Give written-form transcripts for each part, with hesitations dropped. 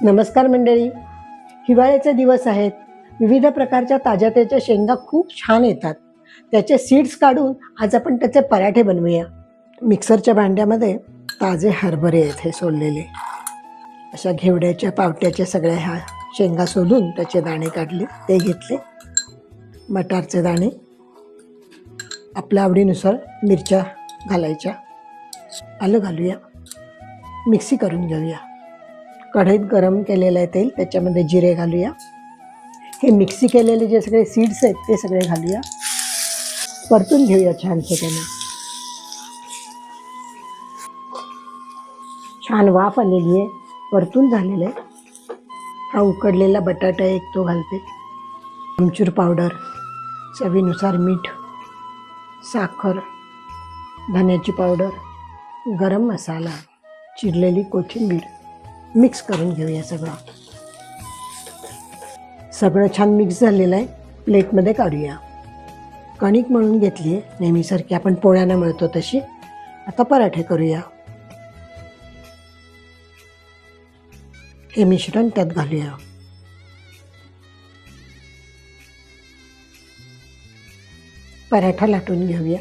नमस्कार मंडळी, हिवाळ्याचे दिवस आहेत. विविध प्रकारच्या ताज्या त्याच्या शेंगा खूप छान येतात. त्याचे सीड्स काढून आज आपण त्याचे पराठे बनवूया. मिक्सरच्या भांड्यामध्ये ताजे हरभरे आहेत हे सोललेले. अशा घेवड्याच्या पावट्याच्या सगळ्या ह्या शेंगा सोलून त्याचे दाणे काढले, ते घेतले. मटारचे दाणे, आपल्या आवडीनुसार मिरच्या घालायच्या, आलं घालूया, मिक्सी करून घेऊया. कढईत गरम केलेलं आहे तेल, त्याच्यामध्ये जिरे घालूया. हे मिक्सी केलेले जे सगळे सीड्स आहेत ते सगळे घालूया. परतून घेऊया छानसे त्याने. छान वाफ आलेली आहे, परतून झालेलं आहे. हा उकडलेला बटाटा एक तो घालते. आमचूर पावडर, चवीनुसार मीठ, साखर, धन्याची पावडर, गरम मसाला, चिरलेली कोथिंबीर मिक्स करून घेऊया. सगळं छान मिक्स झालेलं आहे. प्लेटमध्ये काढूया. कणिक मळून घेतली आहे नेहमीसारखी, आपण पोळ्यांना मळतो तशी. आता पराठे करूया. हे मिश्रण त्यात घालूया. पराठा लाटून घेऊया.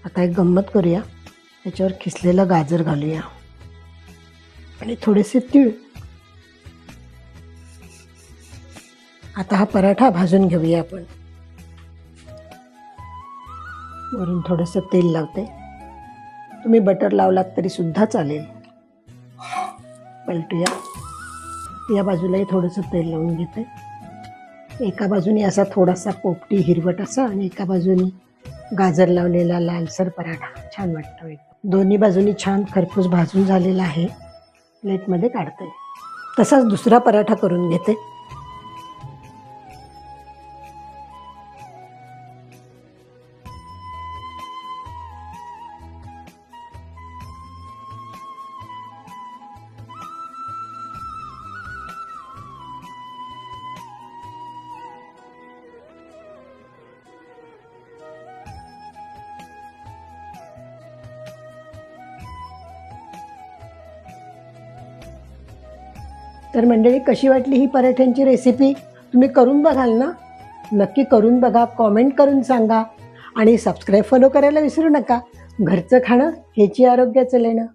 आता एक गंमत करूया. त्याच्यावर खिसलेलं गाजर घालूया आणि थोडेसे तीळ. आता हा पराठा भाजून घेऊया आपण. वरून थोडंसं तेल लावते. तुम्ही बटर लावलात तरी सुद्धा चालेल. पलटूया. या बाजूलाही थोडंसं तेल लावून घेते. एका बाजूने असा थोडासा पोपटी हिरवट असा आणि एका बाजूने गाजर लावलेला लालसर पराठा छान वाटतो. दोन्ही बाजूनी छान खरपूस भाजून झालेला आहे. प्लेटमध्ये काढते. तसाच दुसरा पराठा करून घेते. तर मंडळी, कशी वाटली ही पराठ्यांची रेसिपी? तुम्ही करून बघाल ना? नक्की करून बघा, कॉमेंट करून सांगा आणि सबस्क्राईब फॉलो करायला विसरू नका. घरचं खाणं हेची आरोग्याचं लेणं.